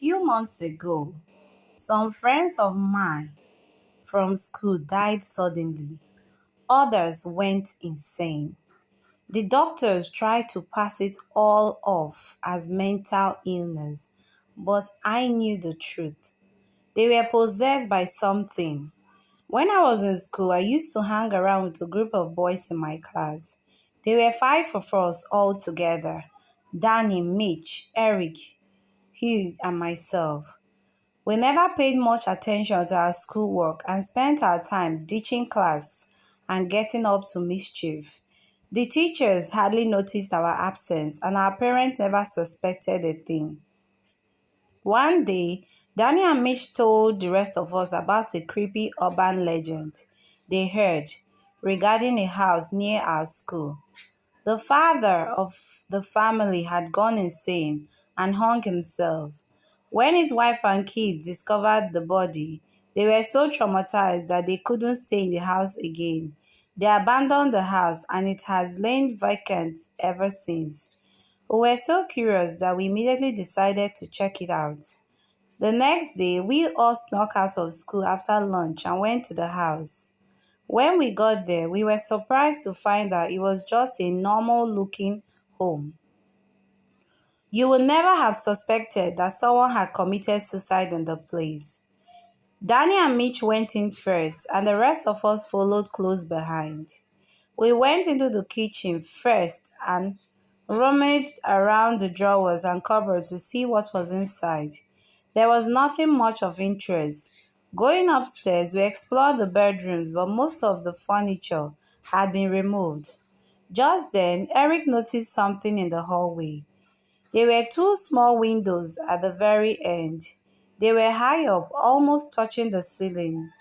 few months ago, some friends of mine from school died suddenly. Others went insane. The doctors tried to pass it all off as mental illness, but I knew the truth. They were possessed by something. When I was in school, I used to hang around with a group of boys in my class. There were five of us all together: Danny, Mitch, Eric, Hugh, and myself. We never paid much attention to our schoolwork and spent our time ditching class and getting up to mischief. The teachers hardly noticed our absence, and our parents never suspected a thing. One day, Danny and Mitch told the rest of us about a creepy urban legend they heard regarding a house near our school. The father of the family had gone insane and hung himself. When his wife and kids discovered the body, they were so traumatized that they couldn't stay in the house again. They abandoned the house and it has lain vacant ever since. We were so curious that we immediately decided to check it out. The next day, we all snuck out of school after lunch and went to the house. When we got there, we were surprised to find that it was just a normal looking home. You would never have suspected that someone had committed suicide in the place. Danny and Mitch went in first, and the rest of us followed close behind. We went into the kitchen first and rummaged around the drawers and cupboards to see what was inside. There was nothing much of interest. Going upstairs, we explored the bedrooms, but most of the furniture had been removed. Just then, Eric noticed something in the hallway. There were two small windows at the very end. They were high up, almost touching the ceiling.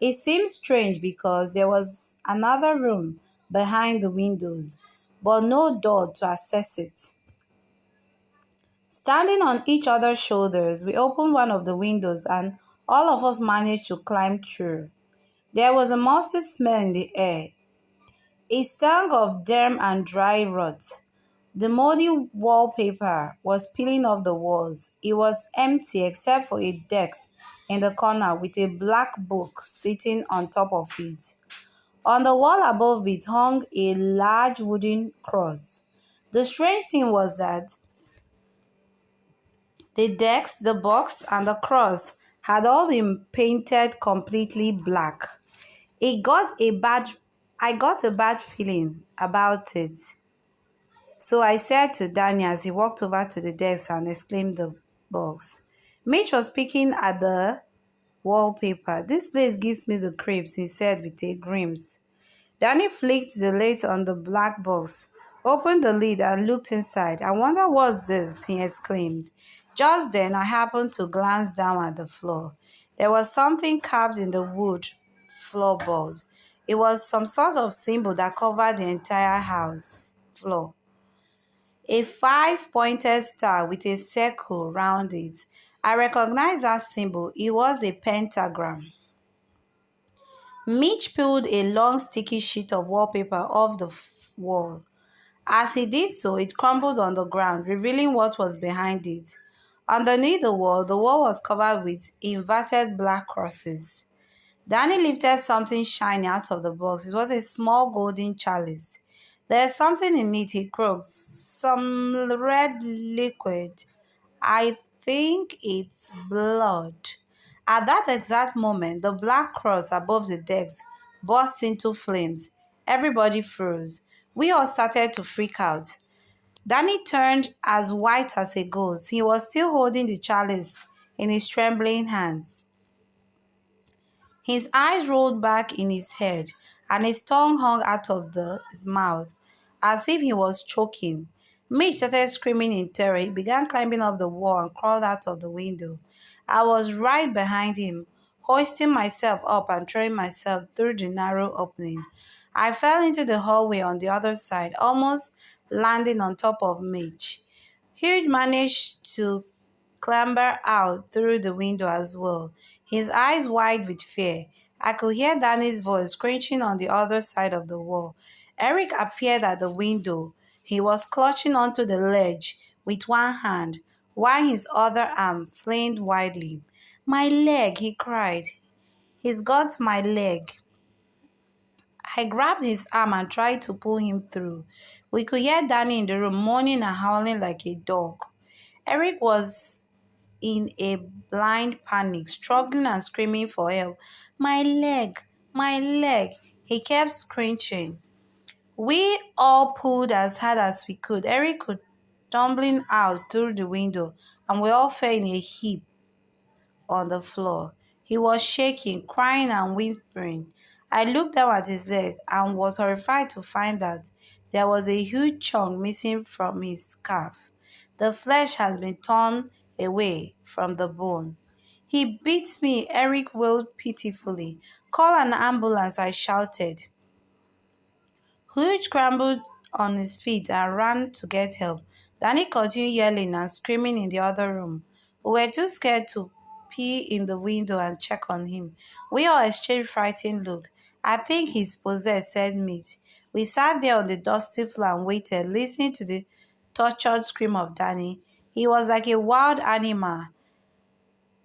It seemed strange because there was another room behind the windows, but no door to access it. Standing on each other's shoulders, we opened one of the windows and all of us managed to climb through. There was a musty smell in the air. It stank of damp and dry rot. The moldy wallpaper was peeling off the walls. It was empty except for a desk in the corner with a black book sitting on top of it. On the wall above it hung a large wooden cross. The strange thing was that the desk, the box, and the cross had all been painted completely black. It got a bad I got a bad feeling about it. So I said to Danny as he walked over to the desk and exclaimed the box. Mitch was picking at the wallpaper. This place gives me the creeps, he said with a grimace. Danny flicked the lid on the black box, opened the lid and looked inside. I wonder what's this, he exclaimed. Just then I happened to glance down at the floor. There was something carved in the wood floorboard. It was some sort of symbol that covered the entire house floor. A five-pointed star with a circle round it. I recognized that symbol. It was a pentagram. Mitch peeled a long sticky sheet of wallpaper off the wall. As he did so, it crumbled on the ground, revealing what was behind it. Underneath the wall was covered with inverted black crosses. Danny lifted something shiny out of the box. It was a small golden chalice. There's something in it, he croaked. Some red liquid. I think it's blood. At that exact moment, the black cross above the decks burst into flames. Everybody froze. We all started to freak out. Danny turned as white as a ghost. He was still holding the chalice in his trembling hands. His eyes rolled back in his head, and his tongue hung out of his mouth, as if he was choking. Mitch started screaming in terror. He began climbing up the wall and crawled out of the window. I was right behind him, hoisting myself up and throwing myself through the narrow opening. I fell into the hallway on the other side, almost landing on top of Mitch. Hugh managed to clamber out through the window as well, his eyes wide with fear. I could hear Danny's voice screeching on the other side of the wall. Eric appeared at the window. He was clutching onto the ledge with one hand, while his other arm flamed widely. "My leg!" he cried. "He's got my leg." I grabbed his arm and tried to pull him through. We could hear Danny in the room moaning and howling like a dog. Eric was in a blind panic, struggling and screaming for help. "My leg! My leg!" He kept screeching. We all pulled as hard as we could. Eric could tumbling out through the window, and we all fell in a heap on the floor. He was shaking, crying, and whimpering. I looked down at his leg and was horrified to find that there was a huge chunk missing from his scarf. The flesh had been torn away from the bone. "He beats me," Eric wailed pitifully. "Call an ambulance," I shouted. Hugh scrambled on his feet and ran to get help. Danny continued yelling and screaming in the other room. We were too scared to peer in the window and check on him. We all exchanged frightened looks. "I think he's possessed," said Mitch. We sat there on the dusty floor and waited, listening to the tortured scream of Danny. He was like a wild animal,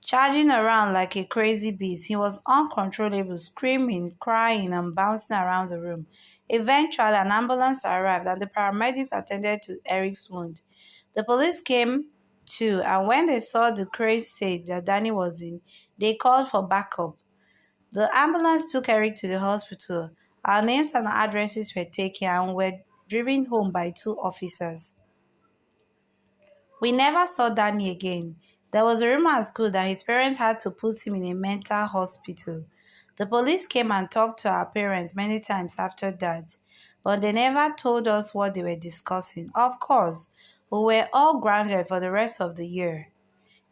charging around like a crazy beast. He was uncontrollable, screaming, crying, and bouncing around the room. Eventually, an ambulance arrived and the paramedics attended to Eric's wound. The police came too, and when they saw the crazy state that Danny was in, they called for backup. The ambulance took Eric to the hospital. Our names and addresses were taken and were driven home by two officers. We never saw Danny again. There was a rumor at school that his parents had to put him in a mental hospital. The police came and talked to our parents many times after that, but they never told us what they were discussing. Of course, we were all grounded for the rest of the year.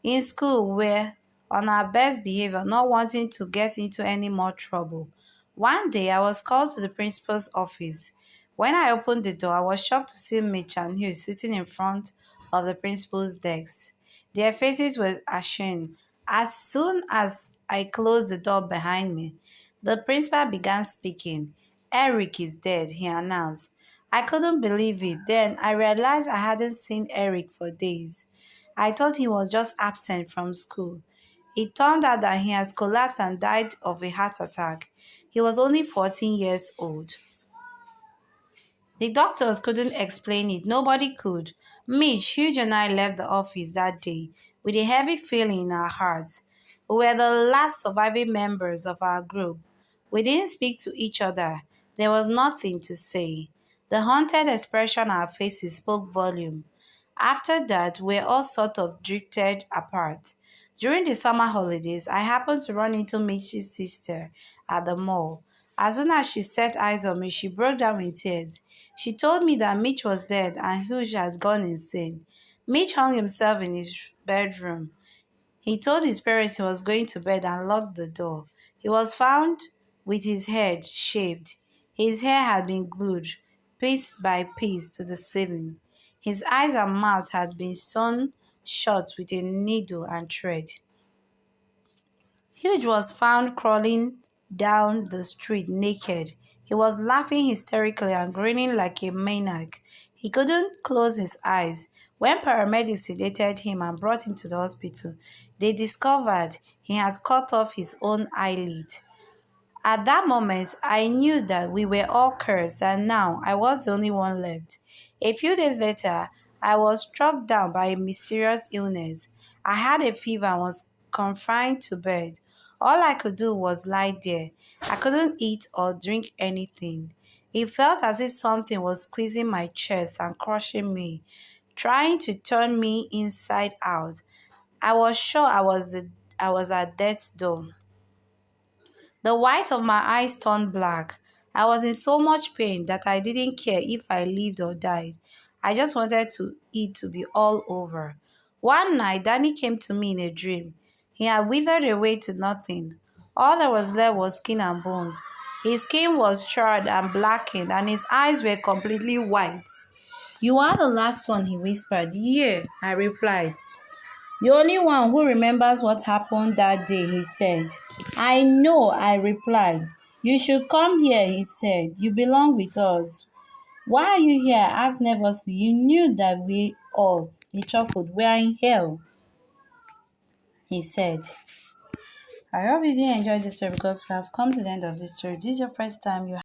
In school, we're on our best behavior, not wanting to get into any more trouble. One day, I was called to the principal's office. When I opened the door, I was shocked to see Mitch and Hugh sitting in front of the principal's desk. Their faces were ashamed. As soon as I closed the door behind me, the principal began speaking. "Eric is dead," he announced. I couldn't believe it. Then I realized I hadn't seen Eric for days. I thought he was just absent from school. It turned out that he has collapsed and died of a heart attack. He was only 14 years old. The doctors couldn't explain it. Nobody could. Mitch, Hugh, and I left the office that day with a heavy feeling in our hearts. We were the last surviving members of our group. We didn't speak to each other. There was nothing to say. The haunted expression on our faces spoke volume. After that, we all sort of drifted apart. During the summer holidays, I happened to run into Mitch's sister at the mall. As soon as she set eyes on me, she broke down in tears. She told me that Mitch was dead and Hugh had gone insane. Mitch hung himself in his bedroom. He told his parents he was going to bed and locked the door. He was found with his head shaved. His hair had been glued, piece by piece, to the ceiling. His eyes and mouth had been sewn shut with a needle and thread. Hugh was found crawling down the street naked. He was laughing hysterically and grinning like a maniac. He couldn't close his eyes. When paramedics sedated him and brought him to the hospital, they discovered he had cut off his own eyelid. At that moment, I knew that we were all cursed, and now I was the only one left. A few days later, I was struck down by a mysterious illness. I had a fever and was confined to bed. All I could do was lie there. I couldn't eat or drink anything. It felt as if something was squeezing my chest and crushing me, trying to turn me inside out. I was sure I was at death's door. The whites of my eyes turned black. I was in so much pain that I didn't care if I lived or died. I just wanted it to be all over. One night, Danny came to me in a dream. He had withered away to nothing. All that was left was skin and bones. His skin was charred and blackened, and his eyes were completely white. "You are the last one," he whispered. "Yeah," I replied. "The only one who remembers what happened that day," he said. "I know," I replied. "You should come here," he said. "You belong with us." "Why are you here?" I asked nervously. "You knew that we all He chuckled. We are in hell, he said. I hope you did enjoy this story because we have come to the end of this story. This is your first time you